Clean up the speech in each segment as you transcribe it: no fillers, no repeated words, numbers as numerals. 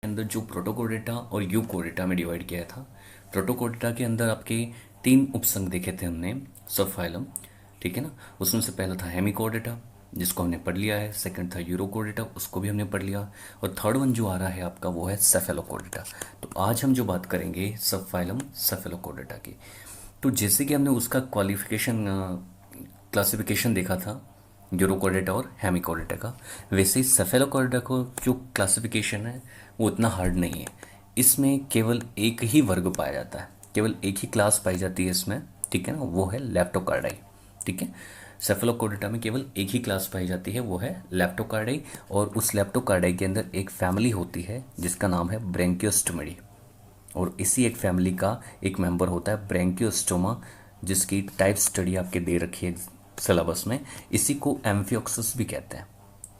अंदर जो प्रोटोकोडेटा और यूकोडेटा में डिवाइड किया था। प्रोटोकोडेटा के अंदर आपके तीन उपसंघ देखे थे हमने, सब फाइलम, ठीक है ना। उसमें से पहला था हेमिकोडेटा, जिसको हमने पढ़ लिया है। सेकंड था यूरोकोडेटा, उसको भी हमने पढ़ लिया। और थर्ड वन जो आ रहा है आपका वो है सेफेलोकोडेटा। तो आज हम जो बात करेंगे सब फाइलम सेफेलोकोडेटा की। तो जैसे कि हमने उसका क्लासिफिकेशन देखा था यूरोकोडेटा और हेमिकोडेटा का, वैसे ही सेफेलोकोडेटा को जो क्लासिफिकेशन है वो उतना हार्ड नहीं है। इसमें केवल एक ही वर्ग पाया जाता है, केवल एक ही क्लास पाई जाती है इसमें, ठीक है ना, वो है लेप्टोकार्डाई। ठीक है, सेफेलोकोडेटा में केवल एक ही क्लास पाई जाती है, वो है लेप्टोकार्डाई। और उस लेप्टोकार्डाई के अंदर एक फैमिली होती है जिसका नाम है ब्रेंकियोस्टोमिडी। और इसी एक फैमिली का एक मेंबर होता है ब्रेंकियोस्टोमा, जिसकी टाइप स्टडी आपके दे रखी है सिलेबस में। इसी को एम्फियोक्सिस भी कहते हैं,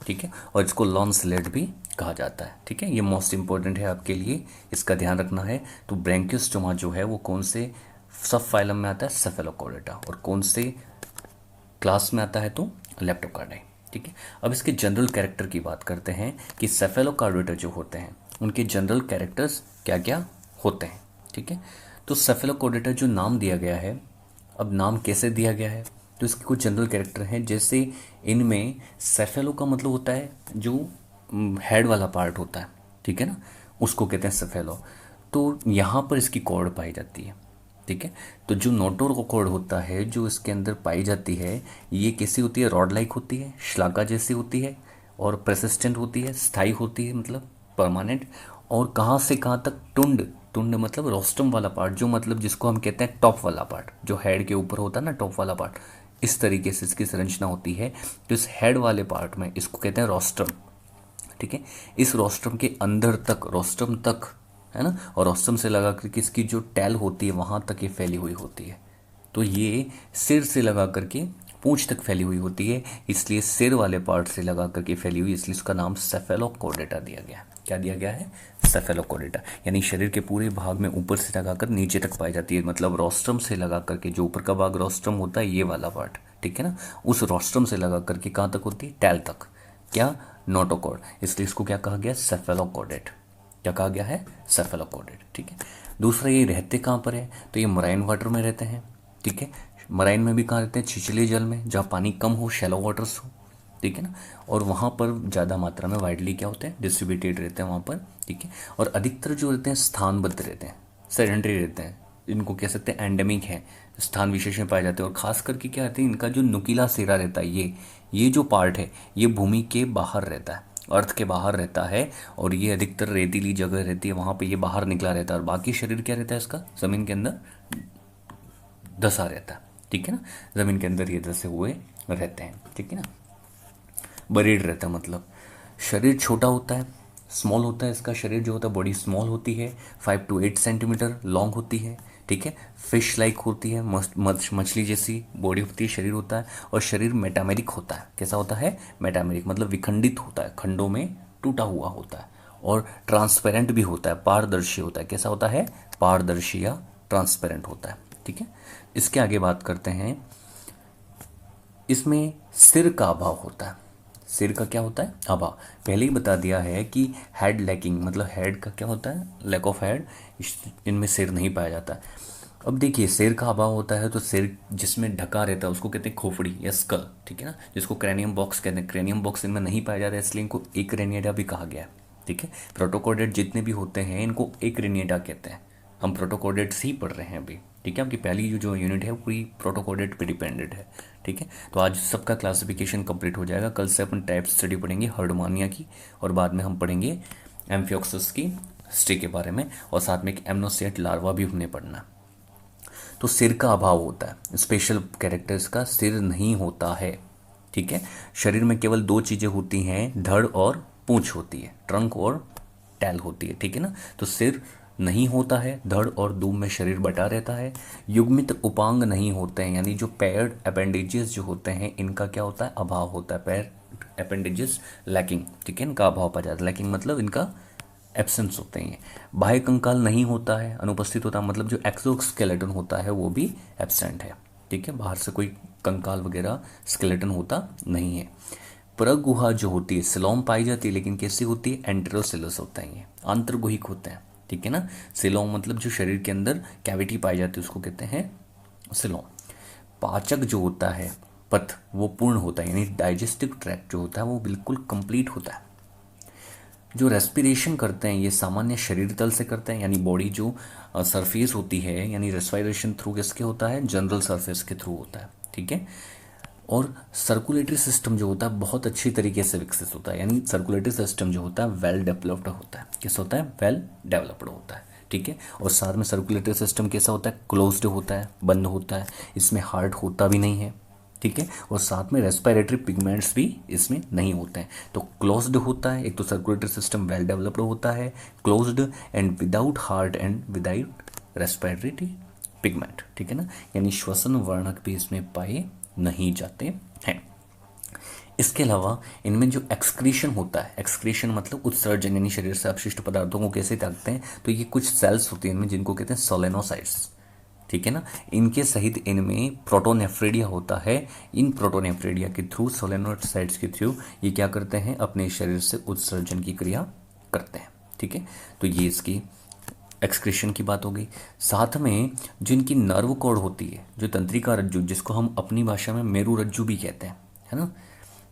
ठीक है, और इसको लॉन्सलेट भी कहा जाता है। ठीक है, ये मोस्ट इंपॉर्टेंट है आपके लिए, इसका ध्यान रखना है। तो ब्रेंकियोस्टोमा जो है वो कौन से सब फाइलम में आता है, सेफेलोकोडेटा, और कौन से क्लास में आता है, तो लेप्टोकार्डाई। ठीक है, अब इसके जनरल कैरेक्टर की बात करते हैं कि सेफेलोकार्डेटा जो होते हैं उनके जनरल कैरेक्टर्स क्या क्या होते हैं। ठीक है, तो सेफेलोकोडेटा जो नाम दिया गया है, अब नाम कैसे दिया गया है, तो इसके कुछ जनरल कैरेक्टर हैं। जैसे इनमें सेफेलो का मतलब होता है जो हेड वाला पार्ट होता है, ठीक है ना, उसको कहते हैं सेफेलो। तो यहाँ पर इसकी कॉर्ड पाई जाती है। ठीक है, तो जो नोटोर कॉर्ड होता है जो इसके अंदर पाई जाती है, ये कैसी होती है, रॉड लाइक होती है, श्लाका जैसी होती है, और प्रेसिस्टेंट होती है, स्थायी होती है, मतलब परमानेंट। और कहाँ से कहाँ तक, टुंड, टुंड मतलब रोस्टम वाला पार्ट, जो मतलब जिसको हम कहते हैं टॉप वाला पार्ट, जो हेड के ऊपर होता है ना, टॉप वाला पार्ट, इस तरीके से इसकी संरचना होती है। तो इस हेड वाले पार्ट में इसको कहते हैं रोस्ट्रम। ठीक है, इस रोस्ट्रम के अंदर तक, रोस्ट्रम तक, है ना, और रोस्ट्रम से लगा करके इसकी जो टैल होती है वहाँ तक ये फैली हुई होती है। तो ये सिर से लगा करके पूंछ तक फैली हुई होती है, इसलिए सिर वाले पार्ट से लगा करके फैली हुई, इसलिए उसका नाम सेफेलोकोडेटा दिया गया। क्या दिया गया है, सेफेलोकोडेटा। यानी शरीर के पूरे भाग में ऊपर से लगाकर नीचे तक पाई जाती है, मतलब रोस्ट्रम से लगा करके, जो ऊपर का भाग रोस्ट्रम होता है ये वाला पार्ट, ठीक है ना, उस रोस्ट्रम से लगा करके कहाँ तक होती है, टैल तक। क्या, नोटोकॉर्ड, इसलिए इसको क्या कहा गया, सेफेलोकोडेट। क्या कहा गया है, सेफेलोकोडेट। ठीक है, दूसरा ये रहते कहाँ पर है, तो ये मराइन वाटर में रहते हैं। ठीक है, मराइन में भी कहाँ रहते हैं, छिछले जल में, जहाँ पानी कम हो, शैलो वाटर्स हो, ठीक है ना, और वहाँ पर ज़्यादा मात्रा में वाइडली क्या होते हैं, डिस्ट्रीब्यूटेड रहते हैं वहाँ पर। ठीक है, और अधिकतर जो रहते हैं स्थानबद्ध रहते हैं, सेडेंटरी रहते हैं, इनको कह सकते हैं एंडेमिक है, स्थान विशेष में पाए जाते हैं। और खास करके क्या रहते हैं, इनका जो नुकीला सिरा रहता है, ये जो पार्ट है ये भूमि के बाहर रहता है, अर्थ के बाहर रहता है, और ये अधिकतर रेतीली जगह रहती है, वहाँ पे ये बाहर निकला रहता है। और बाकी शरीर क्या रहता है इसका, ज़मीन के अंदर धसा रहता है। ठीक है ना, ज़मीन के अंदर ये धसे हुए रहते हैं। ठीक है ना, बरीड रहता है, मतलब शरीर छोटा होता है, स्मॉल होता है, इसका शरीर जो होता है, बॉडी स्मॉल होती है, 5 to 8 सेंटीमीटर लॉन्ग होती है। ठीक है, फिश लाइक होती है, मछली जैसी बॉडी होती है, शरीर होता है। और शरीर मेटामेरिक होता है, कैसा होता है, मेटामेरिक मतलब विखंडित होता है, खंडों में टूटा हुआ होता है। और ट्रांसपेरेंट भी होता है, पारदर्शी होता है, कैसा होता है, पारदर्शी या ट्रांसपेरेंट होता है। ठीक है, इसके आगे बात करते हैं, इसमें सिर का अभाव होता है। सिर का क्या होता है, अभाव। पहले ही बता दिया है कि हेड लैकिंग, मतलब हेड का क्या होता है, लैक ऑफ हेड, इनमें सिर नहीं पाया जाता है। अब देखिए, सिर का अभाव होता है तो सिर जिसमें ढका रहता है उसको कहते हैं खोपड़ी या स्कल, ठीक है ना, जिसको क्रेनियम बॉक्स कहते हैं। क्रेनियम बॉक्स इनमें नहीं पाया जाता है, इसलिए इनको एक्रेनिएटा भी कहा गया है। ठीक है, प्रोटोकोडेट जितने भी होते हैं इनको एक्रेनिएटा कहते हैं। हम प्रोटोकोडेट्स ही पढ़ रहे हैं अभी। ठीक है, आपकी पहली जो यूनिट है पूरी प्रोटोकोडेट पे डिपेंडेड है। ठीक है, तो आज सबका क्लासिफिकेशन कंप्लीट हो जाएगा। कल से अपन टाइप स्टडी पढ़ेंगे हर्डमानिया की, और बाद में हम पढ़ेंगे एम्फियोक्सिस की हिस्ट्री के बारे में, और साथ में एक एमनोसेट लार्वा भी हमने पढ़ना। तो सिर का अभाव होता है, स्पेशल कैरेक्टर्स का सिर नहीं होता है। ठीक है, शरीर में केवल दो चीज़ें होती हैं, धड़ और पूंछ होती है, ट्रंक और टैल होती है। ठीक है ना, तो सिर नहीं होता है, धड़ और दूम में शरीर बटा रहता है। युग्मित उपांग नहीं होते हैं, यानी जो पेयर्ड अपेंडेजेस जो होते हैं इनका क्या होता है, अभाव होता है, पेयर्ड अपेंडेजेस लैकिंग। ठीक है, इनका अभाव पाया जाता है, लैकिंग मतलब इनका एब्सेंस होते हैं। बाह्य कंकाल नहीं होता है, अनुपस्थित होता है, मतलब जो एक्सोस्केलेटन होता है वो भी एब्सेंट है। ठीक है, बाहर से कोई कंकाल वगैरह स्केलेटन होता नहीं है। प्रगुहा जो होती है सिलोम पाई जाती है, लेकिन कैसी होती है, एंटेरोसेलस होता है, ये आंतरगुहिक होता है, ठीक है ना। सिलोम मतलब जो शरीर के अंदर कैविटी पाई जाती है उसको कहते हैं सिलोम। पाचक जो होता है पथ वो पूर्ण होता है, यानी डाइजेस्टिव ट्रैक्ट जो होता है वो बिल्कुल कंप्लीट होता है। जो रेस्पिरेशन करते हैं ये सामान्य शरीर तल से करते हैं, यानी बॉडी जो सरफेस होती है, यानी रेस्पिरेशन थ्रू किसके होता है, जनरल सरफेस के थ्रू होता है, ठीक है। और सर्कुलेटरी सिस्टम जो होता है बहुत अच्छी तरीके से विकसित होता है, यानी सर्कुलेटरी सिस्टम जो होता है वेल डेवलप्ड होता है। किस होता है, वेल डेवलप्ड होता है, ठीक है। और साथ में सर्कुलेटरी सिस्टम कैसा होता है, क्लोज्ड होता है, बंद होता है, इसमें हार्ट होता भी नहीं है, ठीक है। और साथ में रेस्पिरेटरी पिगमेंट्स भी इसमें नहीं होते हैं। तो क्लोज्ड होता है, एक तो सर्कुलेटरी सिस्टम वेल डेवलप्ड होता है, closed end without heart and without respiratory pigment, ठीक है ना, यानी श्वसन वर्णक भी इसमें पाए नहीं जाते हैं। इसके अलावा इनमें जो एक्सक्रीशन होता है, एक्सक्रीशन मतलब उत्सर्जन, यानी शरीर से अपशिष्ट पदार्थों को कैसे त्यागते हैं, तो ये कुछ सेल्स होती हैं इनमें जिनको कहते हैं सोलेनोसाइट्स, ठीक है ना। इनके सहित इनमें प्रोटोनेफ्रेडिया होता है। इन प्रोटोनेफ्रेडिया के थ्रू, सोलेनोसाइट्स के थ्रू ये क्या करते हैं, अपने शरीर से उत्सर्जन की क्रिया करते हैं, ठीक है। तो ये इसकी एक्सक्रीशन की बात हो गई। साथ में जो इनकी नर्व कॉर्ड होती है, जो तंत्रिका रज्जु, जिसको हम अपनी भाषा में मेरु रज्जु भी कहते हैं, है ना,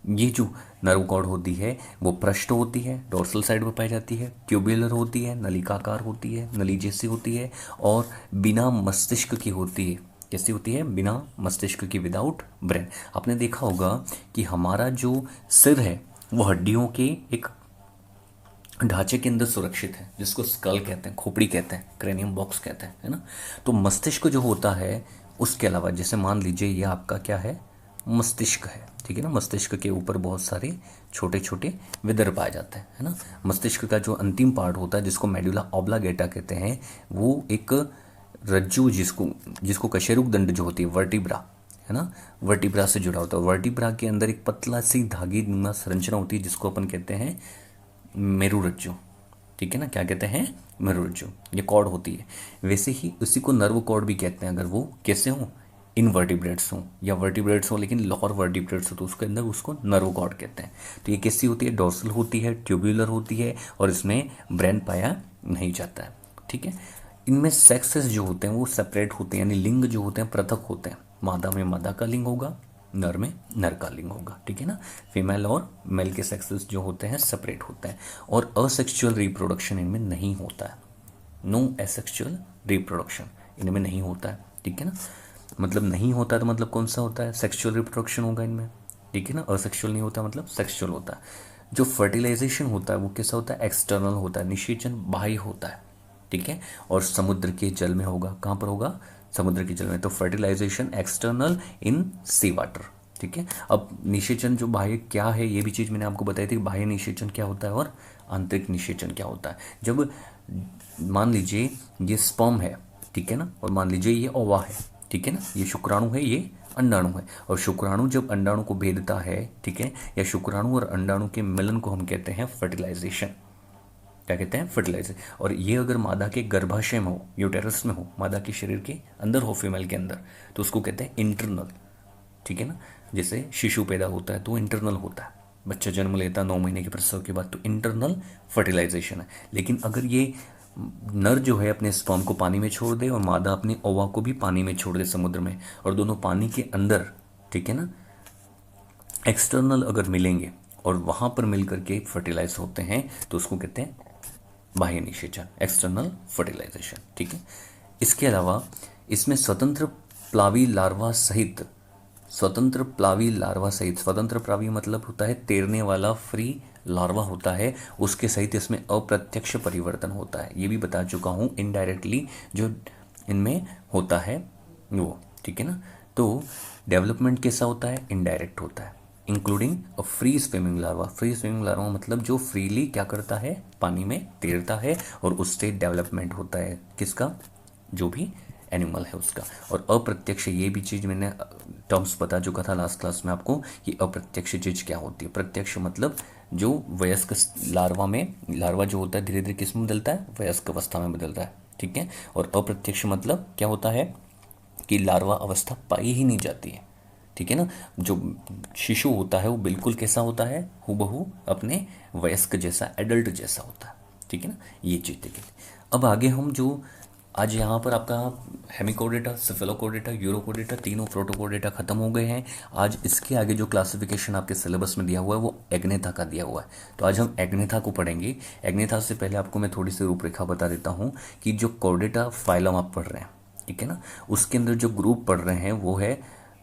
ये जो नर्व कॉर्ड होती है वो पृष्ठ होती है, डोर्सल साइड में पाई जाती है, ट्यूबुलर होती है, नलिकाकार होती है, नली जैसी होती है, और बिना मस्तिष्क की होती है। कैसी होती है, बिना मस्तिष्क की, विदाउट ब्रेन। आपने देखा होगा कि हमारा जो सिर है वो हड्डियों के एक ढांचे के अंदर सुरक्षित है, जिसको स्कल कहते हैं, खोपड़ी कहते हैं, क्रेनियम बॉक्स कहते हैं, है ना। तो मस्तिष्क जो होता है उसके अलावा, जैसे मान लीजिए ये आपका क्या है, मस्तिष्क है, ठीक है ना। मस्तिष्क के ऊपर बहुत सारे छोटे छोटे विदर पाए जाते हैं, है ना। मस्तिष्क का जो अंतिम पार्ट होता है जिसको मेडुला ऑब्लांगेटा कहते हैं, वो एक रज्जु, जिसको जिसको कशेरुक दंड जो होती है, वर्टिब्रा, है ना, वर्टिब्रा से जुड़ा होता है। वर्टिब्रा के अंदर एक पतला सी धागी नुमा संरचना होती है जिसको अपन कहते हैं मेरुरज्जु, ठीक है ना। क्या कहते हैं, मेरुरज्जु, ये कॉर्ड होती है। वैसे ही उसी को नर्व कॉर्ड भी कहते हैं, अगर वो कैसे हों, इनवर्टिब्रेट्स हों या वर्टिब्रेट्स हों, लेकिन लोअर वर्टिब्रेट्स हो तो उसके अंदर उसको नर्व कॉर्ड कहते हैं। तो ये कैसी होती है, डोर्सल होती है, ट्यूबुलर होती है, और इसमें ब्रेन पाया नहीं जाता है, ठीक है। इनमें सेक्सेस जो होते हैं वो सेपरेट होते हैं, यानी लिंग जो होते हैं पृथक होते हैं। मादा में मादा का लिंग होगा, नर में नर का लिंग होगा, ठीक है ना। फीमेल और मेल के सेक्सेस जो होते हैं सेपरेट होते हैं, और असेक्सुअल रिप्रोडक्शन इनमें नहीं होता है। नो एसेक्सुअल रिप्रोडक्शन इनमें नहीं होता है, ठीक है ना। मतलब नहीं होता है तो मतलब कौन सा होता है, सेक्सुअल रिप्रोडक्शन होगा इनमें, ठीक है ना। असेक्सुअल नहीं होता मतलब सेक्सुअल होता है। जो फर्टिलाइजेशन होता है वो कैसा होता है, एक्सटर्नल होता है, निषेचन बाह्य होता है, ठीक है। और समुद्र के जल में होगा, कहाँ पर होगा, समुद्र के जल में। तो फर्टिलाइजेशन एक्सटर्नल इन सी वाटर, ठीक है। अब निषेचन जो बाह्य क्या है, ये भी चीज़ मैंने आपको बताई थी, बाह्य निषेचन क्या होता है और आंतरिक निषेचन क्या होता है। जब मान लीजिए ये स्पर्म है, ठीक है ना, और मान लीजिए ये ओवा है, ठीक है ना, ये शुक्राणु है, ये अंडाणु है, और शुक्राणु जब अंडाणु को भेदता है, ठीक है, या शुक्राणु और अंडाणु के मिलन को हम कहते हैं फर्टिलाइजेशन। क्या कहते हैं, फर्टिलाइजेशन। और ये अगर मादा के गर्भाशय में हो, यूटेरस में हो, मादा के शरीर के अंदर हो, फीमेल के अंदर, तो उसको कहते हैं इंटरनल, ठीक है ना। जैसे शिशु पैदा होता है तो इंटरनल होता है, बच्चा जन्म लेता है 9 महीने के प्रसव के बाद, तो इंटरनल फर्टिलाइजेशन है। लेकिन अगर ये नर जो है अपने स्पर्म को पानी में छोड़ दे और मादा अपने ओवा को भी पानी में छोड़ दे समुद्र में, और दोनों पानी के अंदर, ठीक है ना, एक्सटर्नल अगर मिलेंगे और वहाँ पर मिल करके फर्टिलाइज होते हैं तो उसको कहते हैं बाह्य निषेचन, एक्सटर्नल फर्टिलाइजेशन, ठीक है। इसके अलावा इसमें स्वतंत्र प्लावी लार्वा सहित, स्वतंत्र प्लावी लार्वा सहित, स्वतंत्र प्लावी मतलब होता है तैरने वाला फ्री लार्वा होता है, उसके सहित इसमें अप्रत्यक्ष परिवर्तन होता है। ये भी बता चुका हूँ, इनडायरेक्टली जो इनमें होता है वो, ठीक है ना। तो डेवलपमेंट कैसा होता है, इनडायरेक्ट होता है, including a free swimming larva. Free swimming larva मतलब जो फ्रीली क्या करता है, पानी में तैरता है, और उससे डेवलपमेंट होता है किसका, जो भी एनिमल है उसका। और अप्रत्यक्ष, ये भी चीज़ मैंने टर्म्स बता चुका था लास्ट क्लास में आपको कि अप्रत्यक्ष चीज़ क्या होती है। प्रत्यक्ष मतलब जो वयस्क लार्वा में, लार्वा जो होता है धीरे धीरे किस में बदलता है, वयस्क अवस्था में बदलता है, ठीक है। और अप्रत्यक्ष मतलब क्या होता है कि लार्वा अवस्था पाई ही नहीं जाती है, ठीक है ना। जो शिशु होता है वो बिल्कुल कैसा होता है, हूबहू अपने वयस्क जैसा, एडल्ट जैसा होता है, ठीक है ना। ये चीज़ देखिए। अब आगे हम जो आज यहाँ पर आपका हेमिकोडेटा, सेफेलोकोडेटा, यूरोकोडेटा, तीनों प्रोटोकोडेटा खत्म हो गए हैं। आज इसके आगे जो क्लासिफिकेशन आपके सिलेबस में दिया हुआ है वो एग्नेथा का दिया हुआ है। तो आज हम एग्नेथा को पढ़ेंगे। एग्नेथा से पहले आपको मैं थोड़ी सी रूपरेखा बता देता हूँ कि जो कोडेटा फाइलम आप पढ़ रहे हैं, ठीक है ना, उसके अंदर जो ग्रुप पढ़ रहे हैं वो है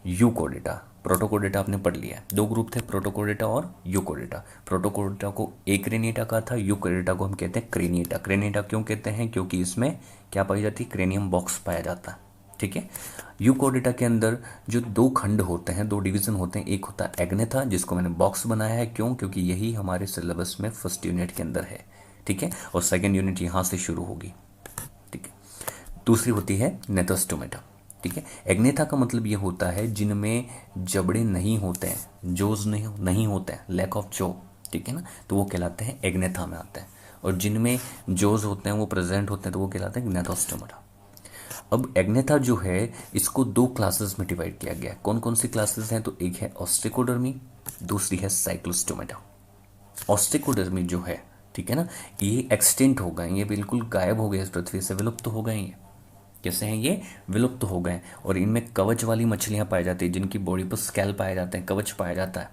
यूकोडेटा। प्रोटोकोडेटा आपने पढ़ लिया है, दो ग्रुप थे, प्रोटोकोडेटा और यूकोडेटा। प्रोटोकोडेटा को एक्रेनिएटा का था, यूकोडेटा को हम कहते हैं क्रेनिएटा। क्रेनिएटा क्यों कहते हैं, क्योंकि इसमें क्या पाई जाती है, क्रेनियम बॉक्स पाया जाता है, ठीक है। यूकोडेटा के अंदर जो दो खंड होते हैं, दो डिवीजन होते हैं, एक होता है एग्नेथा जिसको मैंने बॉक्स बनाया है, क्यों, क्योंकि यही हमारे सिलेबस में फर्स्ट यूनिट के अंदर है, ठीक है, और सेकेंड यूनिट यहाँ से शुरू होगी, ठीक है। दूसरी होती है नेथोस्टोमेटा, ठीक है। एग्नेथा का मतलब ये होता है जिनमें जबड़े नहीं होते हैं, जोज नहीं होते हैं, लैक ऑफ जो, ठीक है ना, तो वो कहलाते हैं एग्नेथा में आते हैं। और जिनमें जोज होते हैं वो प्रेजेंट होते हैं तो वो कहलाते हैं नेथोस्टोमेटा। अब एग्नेथा जो है इसको दो क्लासेस में डिवाइड किया गया है। कौन कौन सी क्लासेस हैं, तो एक है ऑस्ट्रिकोडर्मी, दूसरी है साइक्लोस्टोमेटा। ऑस्ट्रिकोडर्मी जो है, ठीक है ना, ये एक्सटेंट हो गए, ये बिल्कुल गायब हो गए, इस पृथ्वी से विलुप्त हो गए ये। कैसे हैं ये, विलुप्त हो गए। और इनमें कवच वाली मछलियां पाई जाती है, जिनकी बॉडी पर स्कैल पाए जाते हैं, कवच पाया जाता है,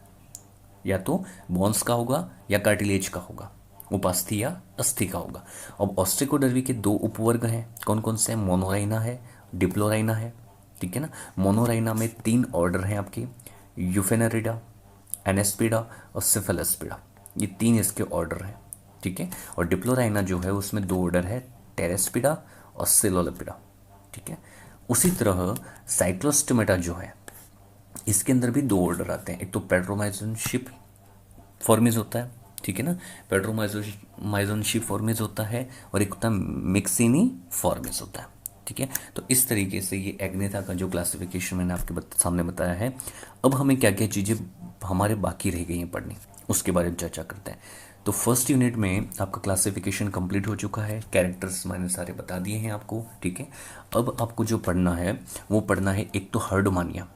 या तो बोन्स का होगा या कार्टिलेज का होगा, उपास्थि या अस्थि का होगा। अब ऑस्ट्रिकोडर्मी के दो उपवर्ग हैं, कौन कौन से हैं, मोनोराइना है, डिप्लोराइना है, ठीक है ना। मोनोराइना में तीन ऑर्डर हैं आपके, यूफेनेरिडा, एनेस्पिडा और सिफेलेस्पिडा, ये तीन इसके ऑर्डर हैं, ठीक है। और डिप्लोराइना जो है उसमें दो ऑर्डर है, टेरेस्पिडा और सिलोलेपिडा, ठीक है। उसी तरह साइक्लोस्टोमेटा जो है इसके अंदर भी दो ऑर्डर आते हैं, एक तो पेट्रोमाइजोनशिप फॉर्मिस होता है, ठीक है ना, पेट्रोमाइजोनशिप फॉर्मिस होता है, और एक होता है मिक्सिनी फॉर्मिस होता है, ठीक है। तो इस तरीके से ये एग्नेथा का जो क्लासिफिकेशन मैंने आपके सामने बताया है। अब हमें क्या क्या चीज़ें हमारे बाकी रह गई हैं पढ़नी, उसके बारे में चर्चा करते हैं। तो फर्स्ट यूनिट में आपका क्लासिफिकेशन कंप्लीट हो चुका है, कैरेक्टर्स मैंने सारे बता दिए हैं आपको, ठीक है। अब आपको जो पढ़ना है वो पढ़ना है, एक तो हर्डमानिया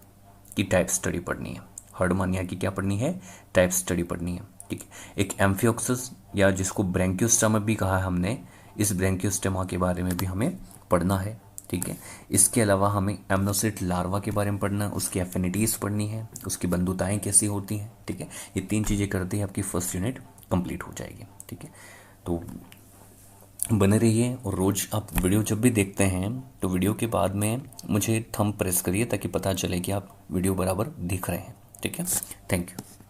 की टाइप स्टडी पढ़नी है, हर्डमानिया की क्या पढ़नी है, टाइप स्टडी पढ़नी है, ठीक है। एक एम्फियोक्सिस या जिसको ब्रैंकियोस्टोमा भी कहा है हमने, इस ब्रैंकियोस्टोमा के बारे में भी हमें पढ़ना है, ठीक है। इसके अलावा हमें एमनोसिट लार्वा के बारे में पढ़ना है, उसकी एफिनिटीज़ पढ़नी है, उसकी बंधुताएं कैसी होती हैं, ठीक है। ये तीन चीज़ें करते ही आपकी फर्स्ट यूनिट कंप्लीट हो जाएगी, ठीक है। तो बने रहिए, और रोज़ आप वीडियो जब भी देखते हैं तो वीडियो के बाद में मुझे थंब प्रेस करिए ताकि पता चले कि आप वीडियो बराबर दिख रहे हैं, ठीक है। Thank you.